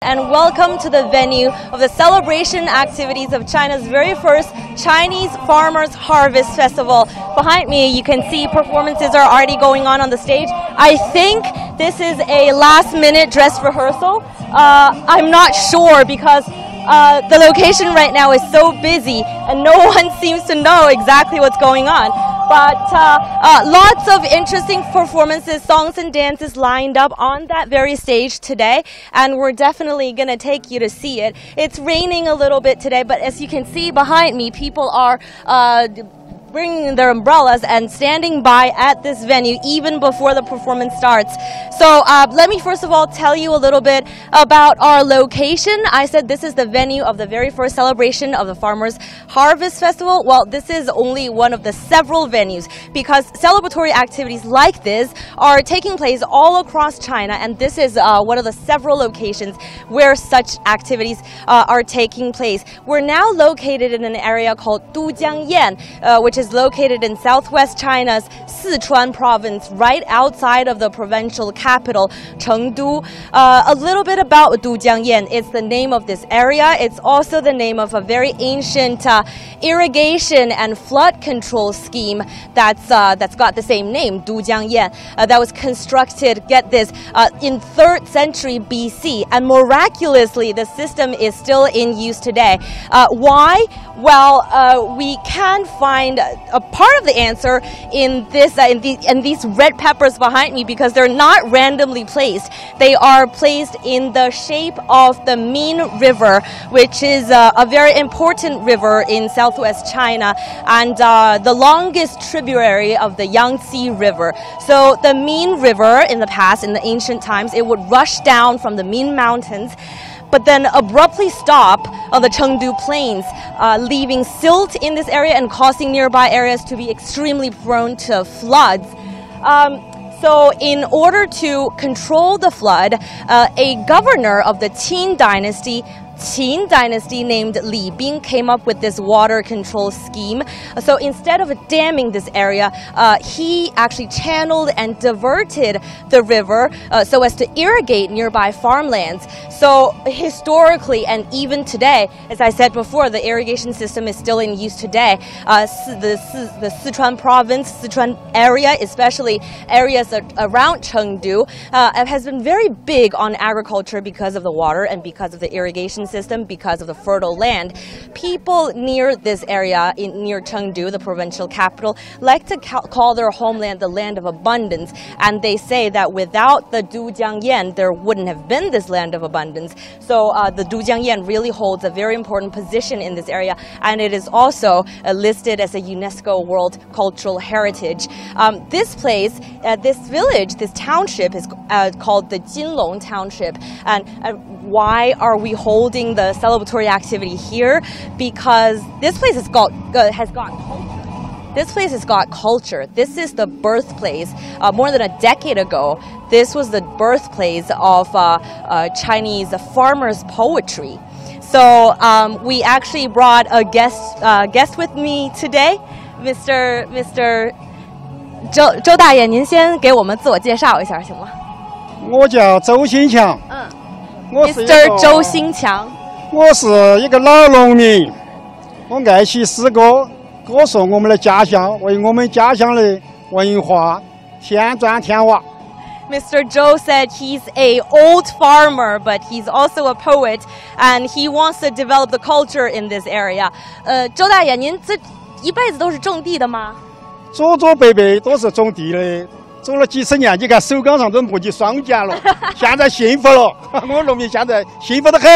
And welcome to the venue of the celebration activities of China's very first Chinese Farmers Harvest Festival. Behind me, you can see performances are already going on the stage. I think this is a last-minute dress rehearsal. I'm not sure because the location right now is so busy and no one seems to know exactly what's going on. But lots of interesting performances, songs and dances lined up on that very stage today, and we're definitely going to take you to see it. It's raining a little bit today, but as you can see behind me, people are bringing their umbrellas and standing by at this venue even before the performance starts. So let me first of all tell you a little bit about our location. I said this is the venue of the very first celebration of the Farmers Harvest Festival. Well, this is only one of the several venues because celebratory activities like this are taking place all across China, and this is one of the several locations where such activities are taking place. We're now located in an area called Dujiangyan, which is located in southwest China's Sichuan province, right outside of the provincial capital, Chengdu. A little bit about Dujiangyan. It's the name of this area. It's also the name of a very ancient irrigation and flood control scheme that's got the same name, Dujiangyan, that was constructed, get this, in 3rd century BC, and miraculously the system is still in use today. Why? Well, we can find a part of the answer in this in these red peppers behind me, because they're not randomly placed. They are placed in the shape of the Min River, which is a very important river in southwest China and the longest tributary of the Yangtze River. So the Min River in the past, in the ancient times, it would rush down from the Min Mountains, but then abruptly stop on the Chengdu Plains, leaving silt in this area and causing nearby areas to be extremely prone to floods. So in order to control the flood, a governor of the Qin dynasty named Li Bing came up with this water control scheme. So instead of damming this area, he actually channeled and diverted the river so as to irrigate nearby farmlands. So historically and even today, as I said before, the irrigation system is still in use today. The Sichuan province, Sichuan area, especially areas around Chengdu, has been very big on agriculture because of the water and because of the irrigation system, because of the fertile land. People near this area, near Chengdu, the provincial capital, like to call their homeland the land of abundance, and they say that without the Dujiangyan, there wouldn't have been this land of abundance. So the Dujiangyan really holds a very important position in this area, and it is also listed as a UNESCO World Cultural Heritage. This place, this village, this township is called the Jinlong Township. And why are we holding the celebratory activity here? Because this place has got culture. This place has got culture. This is the birthplace. More than a decade ago, this was the birthplace of Chinese farmers' poetry. So we actually brought a guest with me today, Mr. 周大爷，您先给我们自我介绍一下，行吗？我叫周新强。Mr. 周新强。我是一个老农民，我爱写诗歌，歌颂我们的家乡，为我们家乡的文化添砖添瓦。Mr. Zhou said he's an old farmer, but he's also a poet, and he wants to develop the culture in this area. 周大爷，您这一辈子都是种地的吗？祖祖辈辈都是种地的，种了几十年，你看手杆上都磨起双肩了，现在幸福了。我农民现在幸福得很。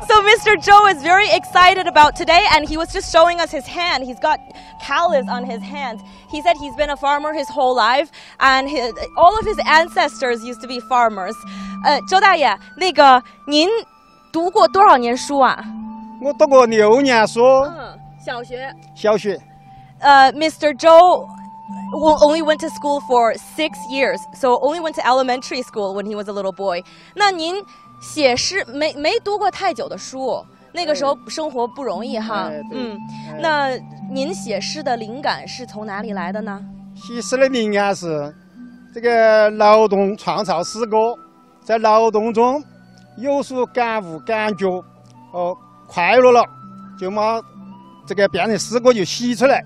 So Mr. Zhou is very excited about today, and he was just showing us his hand. He's got callus on his hands. He said he's been a farmer his whole life, and all of his ancestors used to be farmers. 周大爷，那个您读过多少年书啊？我读过6年书。小学。Mr. Zhou only went to school for 6 years, so only went to elementary school when he was a little boy. 那您写诗没读过太久的书，那个时候生活不容易哈。那您写诗的灵感是从哪里来的呢？写诗的灵感是这个劳动创造诗歌，在劳动中有所感悟、感觉，快乐了，就嘛这个变成诗歌就写出来，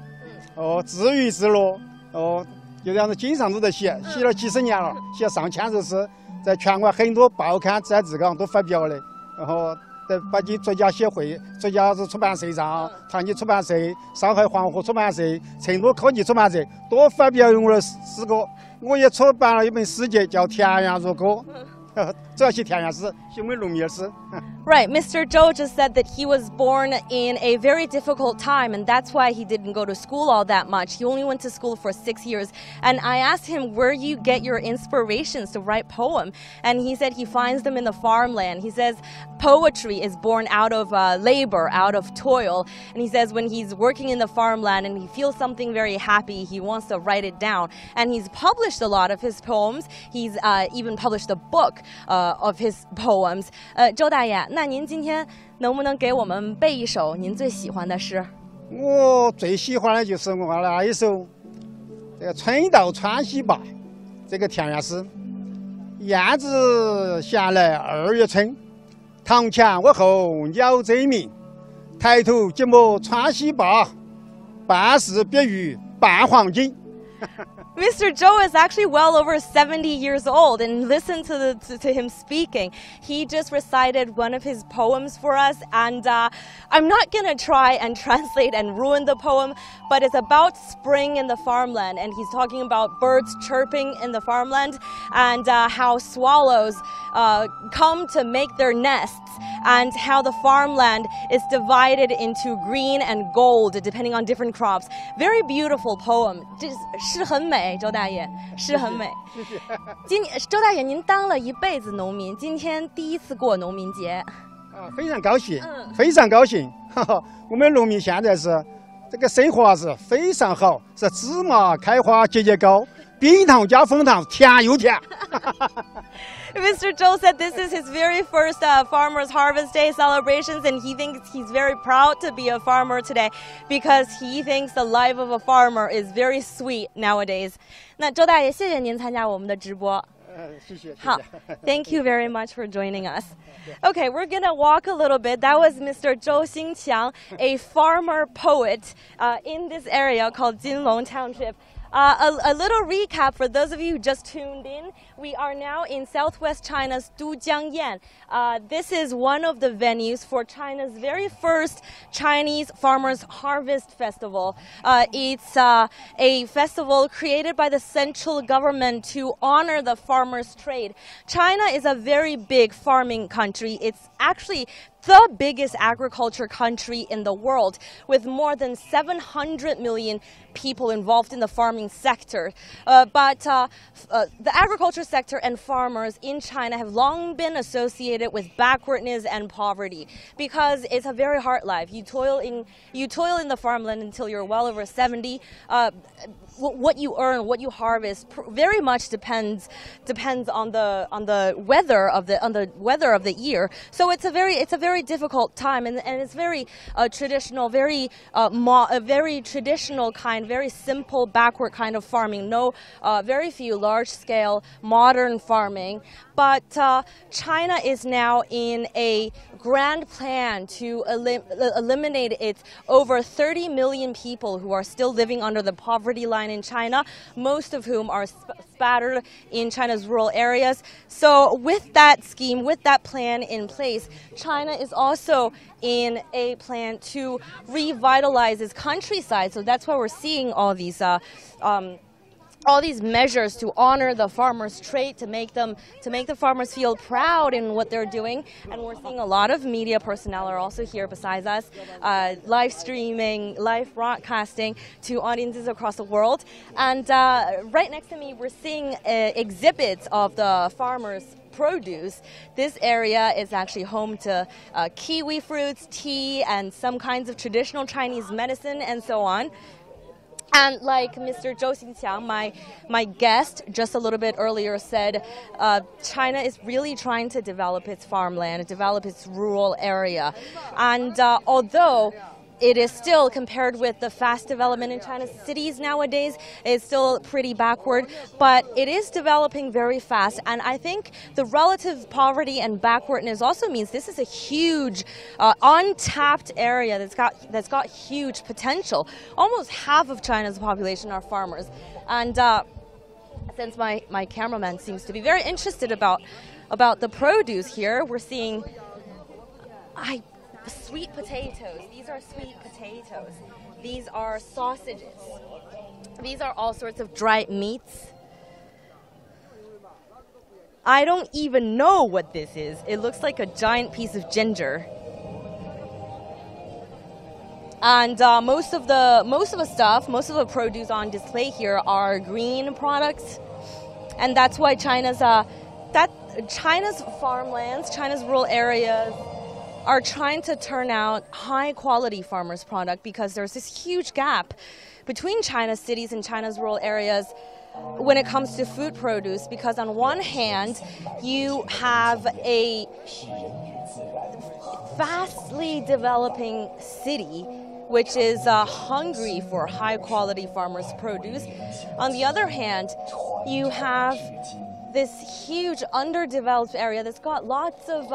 自娱自乐，就这样子经常都在写了几十年了，写上千首诗，在全国很多报刊杂志上都发表了，然后在北京作家协会、作家出版社上、团结出版社、上海黄河出版社、成都科技出版社都发表我的诗歌。我也出版了一本诗集，叫《田园如歌》。主要写田园诗，写我们农民的诗。Right, Mr. Zhou just said that he was born in a very difficult time, and that's why he didn't go to school all that much. He only went to school for 6 years. And I asked him, where you get your inspirations to write poem? And he said he finds them in the farmland. He says poetry is born out of labor, out of toil. And he says when he's working in the farmland and he feels something very happy, he wants to write it down. And he's published a lot of his poems. He's even published a book of his poems. 周大爷，那您今天能不能给我们背一首您最喜欢的诗？我最喜欢的就是我那一首这个春到川西坝这个田园诗。燕子衔来2月春，堂前屋后鸟争鸣。抬头即摸川西坝，半是碧玉半黄金。Mr. Zhou is actually well over 70 years old, and listen to him speaking. He just recited one of his poems for us, and I'm not going to try and translate and ruin the poem, but it's about spring in the farmland, and he's talking about birds chirping in the farmland, and how swallows come to make their nests, and how the farmland is divided into green and gold depending on different crops. Very beautiful poem. 诗很美，周大爷，诗很美。周大爷，您当了一辈子农民，今天第一次过农民节，非常高兴，非常高兴。我们农民现在是这个生活是非常好，是芝麻开花节节高，冰糖加枫糖甜又甜。Mr. Zhou said this is his very first Farmers Harvest Day celebrations, and he thinks he's very proud to be a farmer today because he thinks the life of a farmer is very sweet nowadays. 那周大爷，谢谢您参加我们的直播。谢谢。好 ，Thank you very much for joining us. Okay, we're gonna walk a little bit. That was Mr. Zhou Xingqiang, a farmer poet in this area called Jinlong Township. A little recap for those of you who just tuned in. We are now in southwest China's Dujiangyan. This is one of the venues for China's very first Chinese Farmers Harvest Festival. It's a festival created by the central government to honor the farmers' trade. China is a very big farming country. It's actually the biggest agriculture country in the world, with more than 700 million people involved in the farming sector. But the agriculture sector and farmers in China have long been associated with backwardness and poverty because it's a very hard life. You toil in the farmland until you're well over 70. What you earn, what you harvest, very much depends on the weather of the year. So it's a very difficult time, and it's very traditional, very traditional kind, very simple, backward kind of farming. No, very few large scale modern farming. But China is now in a grand plan to eliminate its over 30 million people who are still living under the poverty line in China, most of whom are spattered in China's rural areas. So with that scheme, with that plan in place, China is also in a plan to revitalize its countryside. So that's why we're seeing all these measures to honor the farmers' trade, to make the farmers feel proud in what they're doing. And we're seeing a lot of media personnel are also here besides us, live streaming, live broadcasting to audiences across the world. And right next to me, we're seeing exhibits of the farmers' produce. This area is actually home to kiwi fruits, tea, and some kinds of traditional Chinese medicine, and so on. And like Mr. Zhou Xingqiang, my guest just a little bit earlier said, China is really trying to develop its farmland, develop its rural area. And although it is still, compared with the fast development in China's cities nowadays, it's still pretty backward, but it is developing very fast. And I think the relative poverty and backwardness also means this is a huge, untapped area that's got huge potential. Almost half of China's population are farmers. And since my cameraman seems to be very interested about the produce here, we're seeing sweet potatoes. These are sweet potatoes. These are sausages. These are all sorts of dried meats. I don't even know what this is. It looks like a giant piece of ginger. And most of the produce on display here are green products, and that's why China's farmlands, China's rural areas are trying to turn out high quality farmers' product, because there's this huge gap between China's cities and China's rural areas when it comes to food produce. Because on one hand, you have a fastly developing city which is hungry for high quality farmers' produce. On the other hand, you have this huge underdeveloped area that's got lots of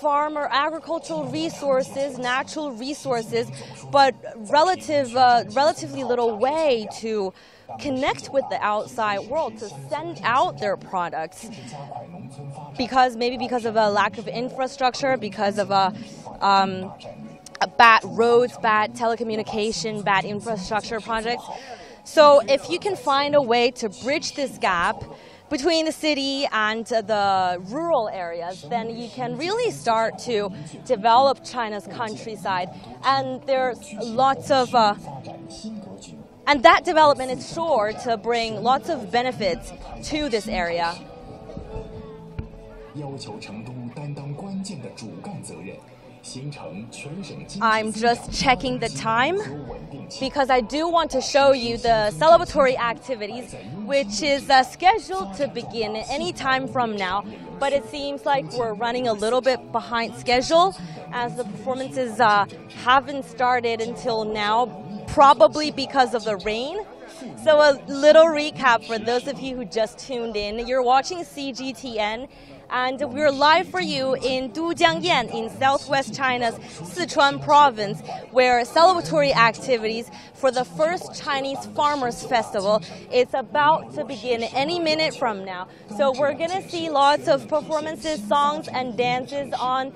farmer agricultural resources, natural resources, but relatively little way to connect with the outside world, to send out their products, maybe because of a lack of infrastructure, because of bad roads, bad telecommunication, bad infrastructure projects. So if you can find a way to bridge this gap between the city and the rural areas, then you can really start to develop China's countryside. And there's lots of and that development is sure to bring lots of benefits to this area. I'm just checking the time because I do want to show you the celebratory activities, which is scheduled to begin any time from now. But it seems like we're running a little bit behind schedule as the performances haven't started until now, probably because of the rain. So a little recap for those of you who just tuned in. You're watching CGTN, and we're live for you in Dujiangyan in southwest China's Sichuan province, where celebratory activities for the first Chinese Farmers Festival is about to begin any minute from now. So we're going to see lots of performances, songs and dances on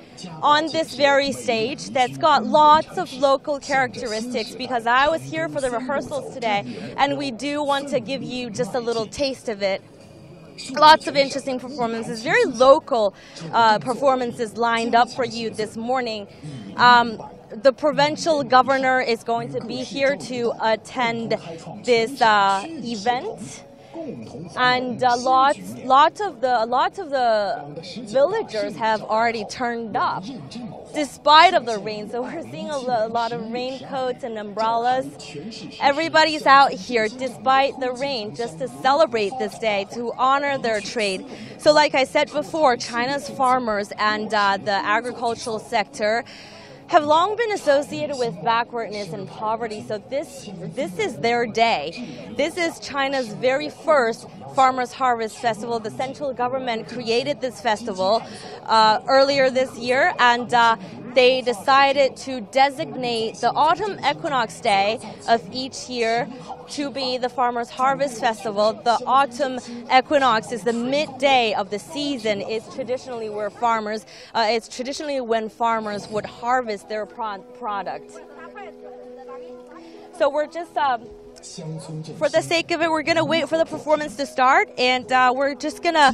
this very stage that's got lots of local characteristics, because I was here for the rehearsals today and we do want to give you just a little taste of it. Lots of interesting performances, very local performances lined up for you this morning. The provincial governor is going to be here to attend this event, and lots of the villagers have already turned up, despite of the rain. So we're seeing a lot of raincoats and umbrellas. Everybody's out here despite the rain just to celebrate this day, to honor their trade. So like I said before, China's farmers and the agricultural sector have long been associated with backwardness and poverty. So this is their day. This is China's very first Farmers Harvest Festival. The central government created this festival earlier this year, and they decided to designate the autumn equinox day of each year to be the Farmers Harvest Festival. The autumn equinox is the midday of the season. It's traditionally when farmers would harvest their product. So we're just, for the sake of it, we're going to wait for the performance to start, and we're just going to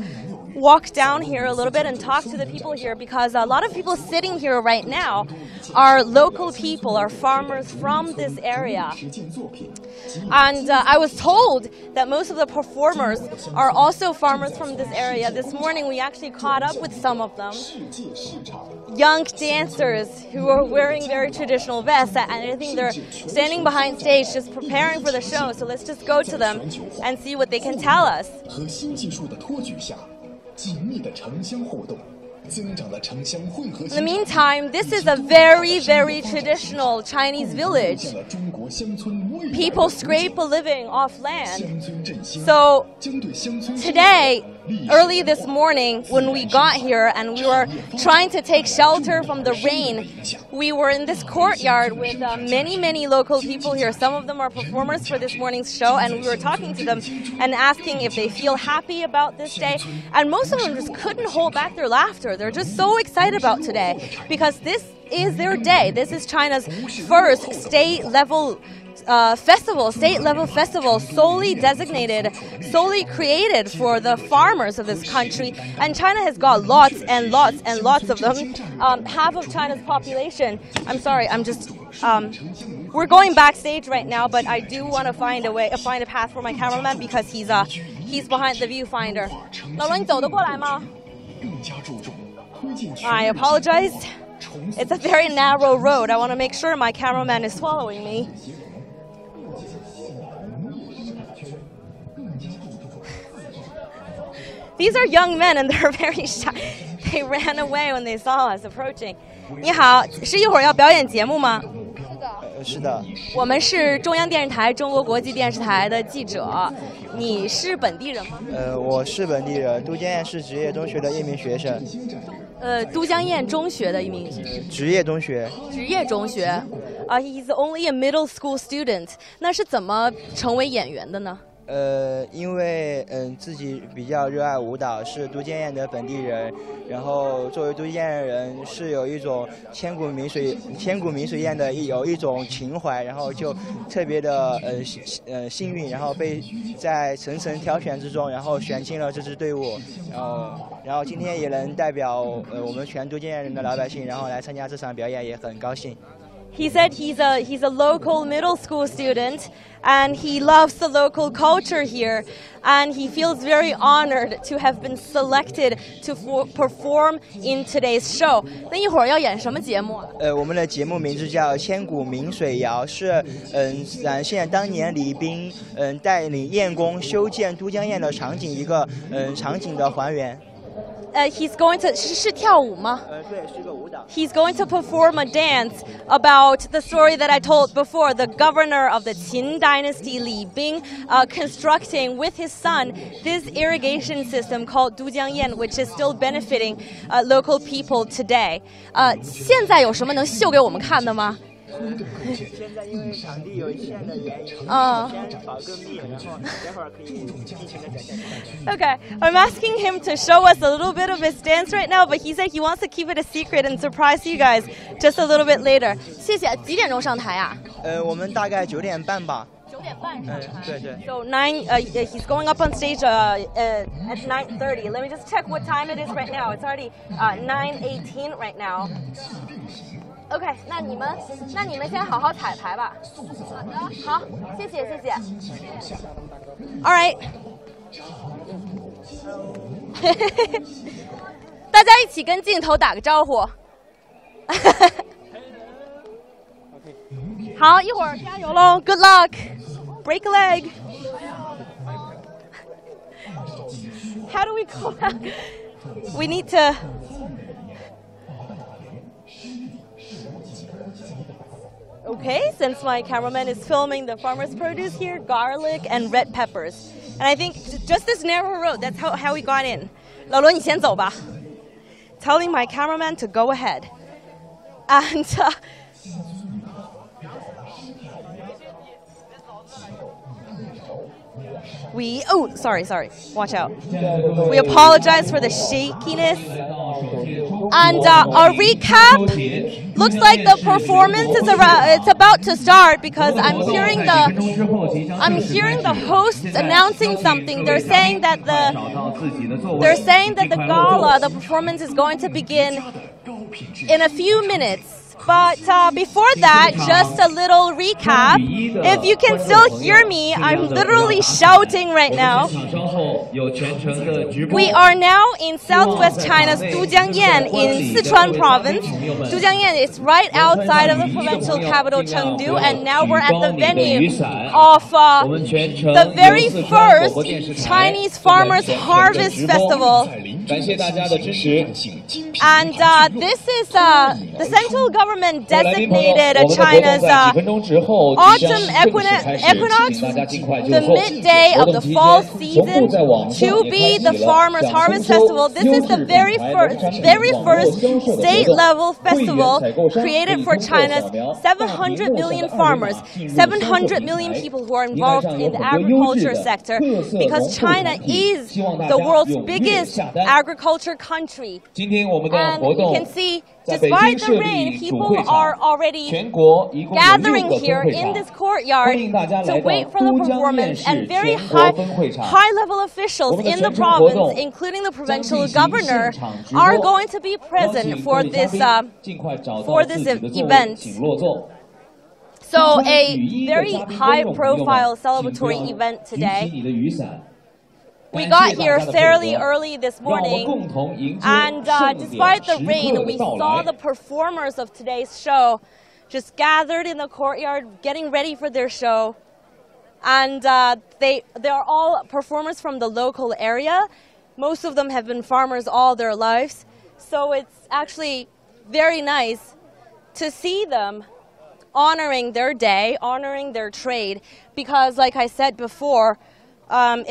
walk down here a little bit and talk to the people here, because a lot of people sitting here right now are local people, are farmers from this area. And I was told that most of the performers are also farmers from this area. This morning we actually caught up with some of them. Young dancers who are wearing very traditional vests, and I think they're standing behind stage just preparing for the show. So let's just go to them and see what they can tell us. In the meantime, this is a very, very traditional Chinese village. People scrape a living off land. So today, early this morning, when we got here and we were trying to take shelter from the rain, we were in this courtyard with many, many local people here. Some of them are performers for this morning's show, and we were talking to them and asking if they feel happy about this day. And most of them just couldn't hold back their laughter. They're just so excited about today because this is their day. This is China's first state-level festival, solely designated, solely created for the farmers of this country. And China has got lots and lots and lots of them. Half of China's population. I'm sorry, I'm just. We're going backstage right now, but I do want to find a path for my cameraman because he's behind the viewfinder. 老罗，你走得过来吗? I apologize. It's a very narrow road. I want to make sure my cameraman is following me. These are young men and they're very shy. They ran away when they saw us approaching. 你好，是一会儿要表演节目吗？是的。我们是中央电视台中国国际电视台的记者。你是本地人吗？我是本地人，都江堰市职业中学的一名学生。都江堰中学的一名职业中学。职业中学。He's only a middle school student. 那是怎么成为演员的呢？因为自己比较热爱舞蹈，是都江堰的本地人，然后作为都江堰人是有一种千古名水堰的有一种情怀，然后就特别的幸运，然后被在层层挑选之中，然后选进了这支队伍，然后今天也能代表我们全都江堰人的老百姓，然后来参加这场表演，也很高兴。He said he's a local middle school student and he loves the local culture here and he feels very honored to have been selected to perform in today's show. 那一会儿要演什么节目？我们的节目名字叫《千古名水谣》，是展现当年李斌带领燕工修建都江堰的场景一个场景的还原。He's going to 是跳舞吗？对，是个舞蹈。He's going to perform a dance about the story that I told before. The governor of the Qin dynasty, Li Bing, constructing with his son this irrigation system called Dujiangyan, which is still benefiting local people today. 现在有什么能秀给我们看的吗？现在因为场地有限的原因，先保个密，然后待会儿可以尽情的展现。Okay, I'm asking him to show us a little bit of his dance right now, but he said he wants to keep it a secret and surprise you guys just a little bit later. 谢谢。几点钟上台啊？我们大概9点半吧。9点半上台。对对。So he's going up on stage at 9:30. Let me just check what time it is right now. It's already 9:18 right now. OK， 那你们先好好彩排吧。好的，好，谢谢。All right， 大家一起跟镜头打个招呼。好，一会儿加油喽 ！Good luck. Break a leg. How do we go back? We need to. Okay, since my cameraman is filming the farmer's produce here, garlic and red peppers. And I think just this narrow road, that's how we got in. 老罗，你先走吧。Telling my cameraman to go ahead. And sorry. Watch out. We apologize for the shakiness. And our recap looks like the performance it's about to start because I'm hearing the hosts announcing something. They're saying that the gala, the performance is going to begin in a few minutes. But before that, just a little recap. If you can still hear me, I'm literally shouting right now. We are now in southwest China's Dujiangyan in Sichuan province. Dujiangyan is right outside of the provincial capital Chengdu, and now we're at the venue of the very first Chinese Farmers Harvest Festival. And this is the central government designated China's autumn equinox, the midday of the fall season, to be the Farmers Harvest Festival. This is the very first state-level festival created for China's 700 million farmers, 700 million people who are involved in the agriculture sector, because China is the world's biggest agriculture country. And you can see, despite the rain, people are already gathering here in this courtyard to wait for the performance, and very high-level officials in the province, including the provincial governor, are going to be present for this event. So a very high-profile celebratory event today. We got here fairly early this morning, and despite the rain, we saw the performers of today's show just gathered in the courtyard, getting ready for their show. And they are all performers from the local area. Most of them have been farmers all their lives. So it's actually very nice to see them honoring their day, honoring their trade, because like I said before, for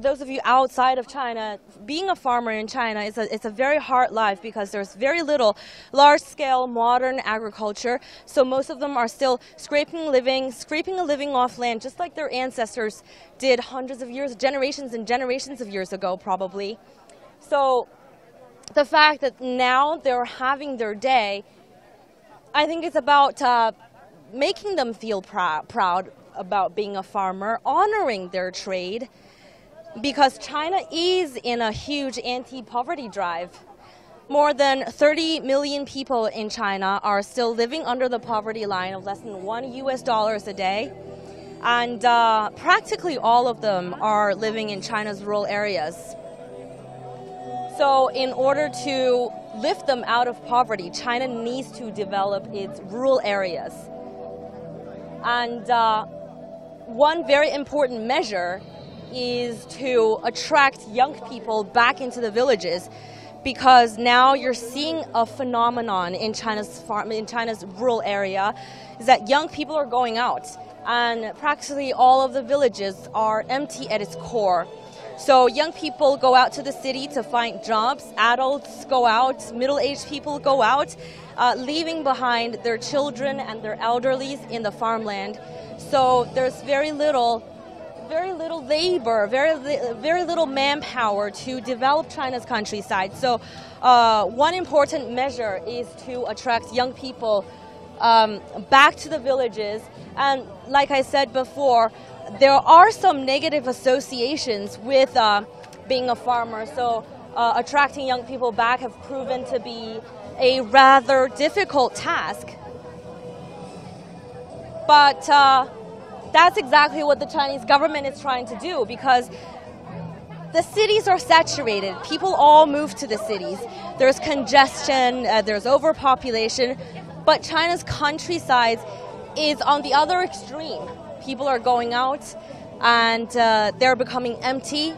those of you outside of China, being a farmer in China it's a very hard life, because there's very little large-scale modern agriculture. So most of them are still scraping a living off land, just like their ancestors did hundreds of years, generations and generations of years ago, probably. So the fact that now they're having their day, I think it's about making them feel proud about being a farmer, honoring their trade, because China is in a huge anti-poverty drive. More than 30 million people in China are still living under the poverty line of less than $1 a day. And practically all of them are living in China's rural areas. So in order to lift them out of poverty, China needs to develop its rural areas. And one very important measure is to attract young people back into the villages, because now you're seeing a phenomenon in China's rural area, is that young people are going out, and practically all of the villages are empty at its core. So young people go out to the city to find jobs, adults go out, middle-aged people go out, leaving behind their children and their elderlies in the farmland. So there's very little labor, very little manpower to develop China's countryside. So one important measure is to attract young people back to the villages. And like I said before, there are some negative associations with being a farmer. So attracting young people back have proven to be a rather difficult task. But that's exactly what the Chinese government is trying to do, because the cities are saturated. People all move to the cities. There's congestion, there's overpopulation, but China's countryside is on the other extreme. People are going out and they're becoming empty.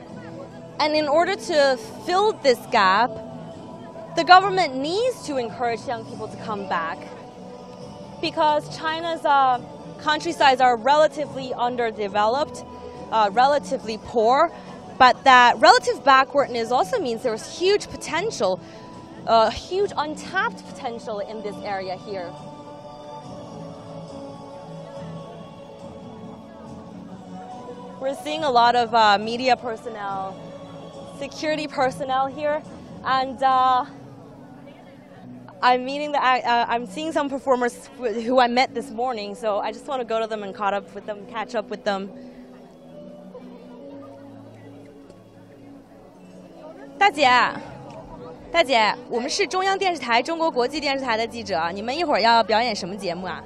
And in order to fill this gap, the government needs to encourage young people to come back, because China's countrysides are relatively underdeveloped, relatively poor, but that relative backwardness also means there's huge potential, huge untapped potential in this area here. We're seeing a lot of media personnel, security personnel here, and I'm seeing some performers who I met this morning, so I just want to go to them and catch up with them. 大姐，大姐，我们是中央电视台中国国际电视台的记者，你们一会儿要表演什么节目啊？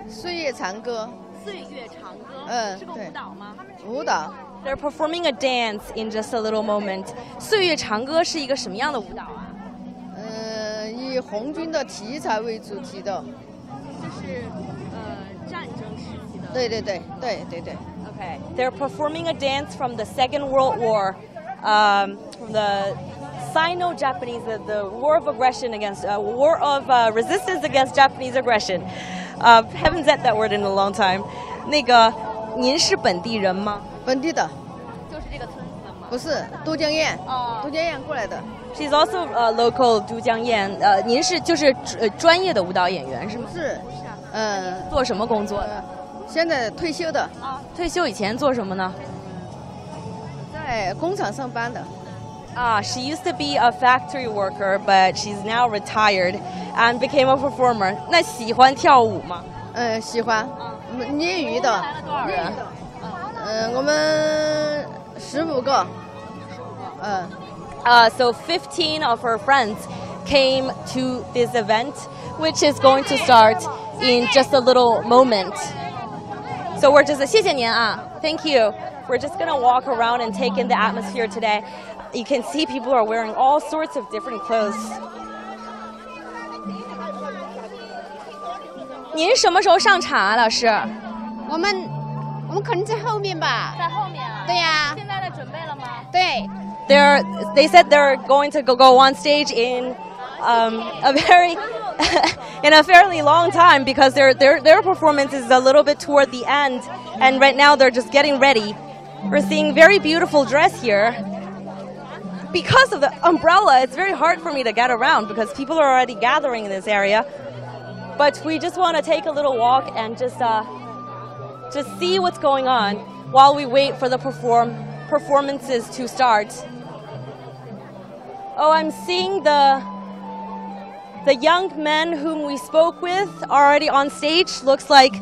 岁月长歌。岁月长歌。是个舞蹈吗？舞蹈。They're performing a dance in just a little moment. 岁月长歌是一个什么样的舞蹈啊？以红军的题材为主题的。就是战争时期的。对。Okay, they're performing a dance from the Second World War, from the Sino-Japanese, the war of aggression against, war of resistance against Japanese aggression. Haven't said that word in a long time. 那个，您是本地人吗？本地的。就是这个村子的吗？不是，都江堰。都江堰过来的。She's also local Dujiangyan. 您是就是专业的舞蹈演员是吗？是。做什么工作的？现在退休的。退休以前做什么呢？在工厂上班的。She used to be a factory worker, but she's now retired and became a performer. 那喜欢跳舞吗？喜欢。业余的。来了多少人？我们15个。So 15 of her friends came to this event, which is going to start in just a little moment. So we're just 谢谢您啊 Thank you. We're just gonna walk around and take in the atmosphere today. You can see people are wearing all sorts of different clothes. 您什么时候上场啊，老师？我们可能在后面吧。在后面啊？对呀。现在在准备了吗？对。They said they're going to go on stage in in a fairly long time because their performance is a little bit toward the end, and right now they're just getting ready. We're seeing very beautiful dress here. Because of the umbrella, it's very hard for me to get around because people are already gathering in this area. But we just want to take a little walk and just see what's going on while we wait for the performances to start. Oh, I'm seeing the young men whom we spoke with are already on stage. Looks like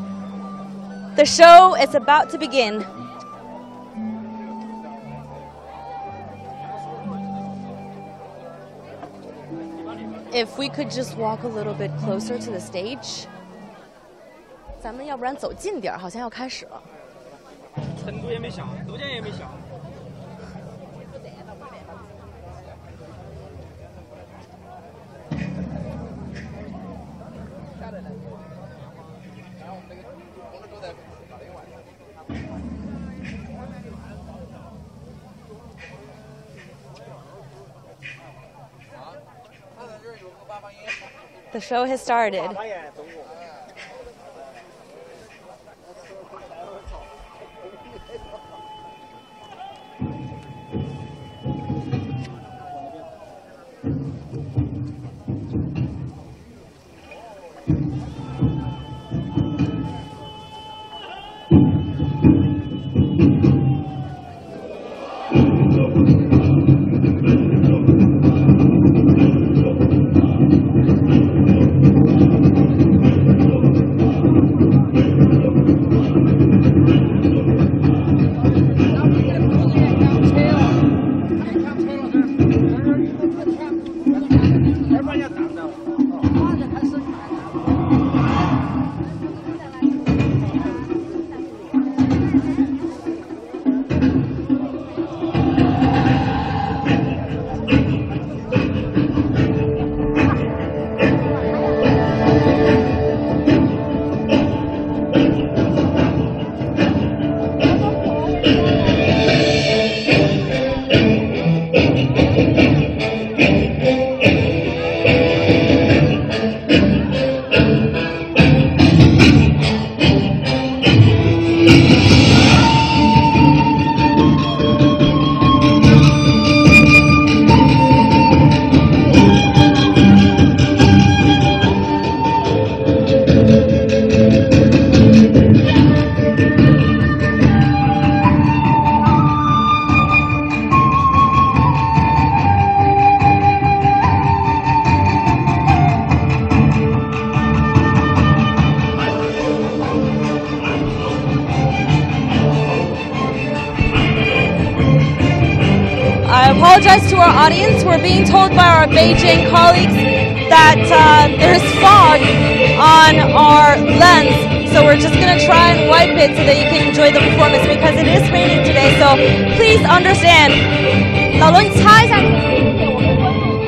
the show is about to begin. If we could just walk a little bit closer to the stage. 咱们要不然走近点，好像要开始了。成都也没下，都江也没下。The show has started. apologize to our audience. We're being told by our Beijing colleagues that there's fog on our lens. So we're just going to try and wipe it so that you can enjoy the performance because it is raining today. So please understand. 老罗，你擦一下那个水，我们观众有雾。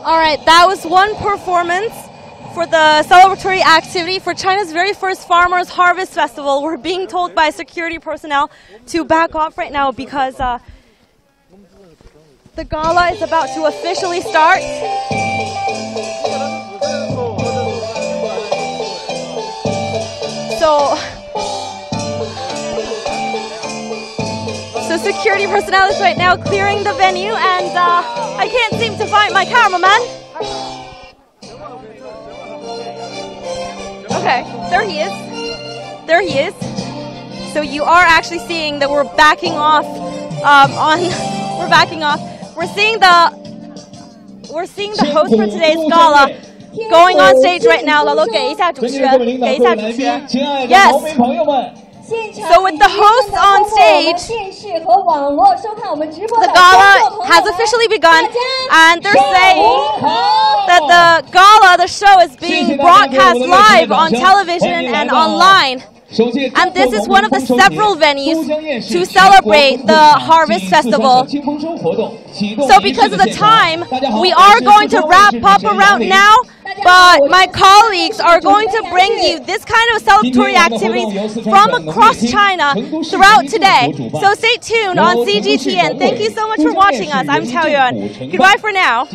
All right, that was one performance for the celebratory activity for China's very first Farmers Harvest Festival. We're being told by security personnel to back off right now because the gala is about to officially start. So security personnel is right now clearing the venue, and I can't seem to find my cameraman. Okay, there he is. There he is. So you are actually seeing that we're backing off. We're backing off. We're seeing the host for today's gala going on stage right now. 老罗给一下主持人，给一下主持人。Yes. So with the hosts on stage, the gala has officially begun, and they're saying that the gala, the show, is being broadcast live on television and online. And this is one of the several venues to celebrate the Harvest Festival. So because of the time, we are going to wrap up around now, but my colleagues are going to bring you this kind of celebratory activities from across China throughout today. So stay tuned on CGTN. Thank you so much for watching us. I'm Yuan. Goodbye for now.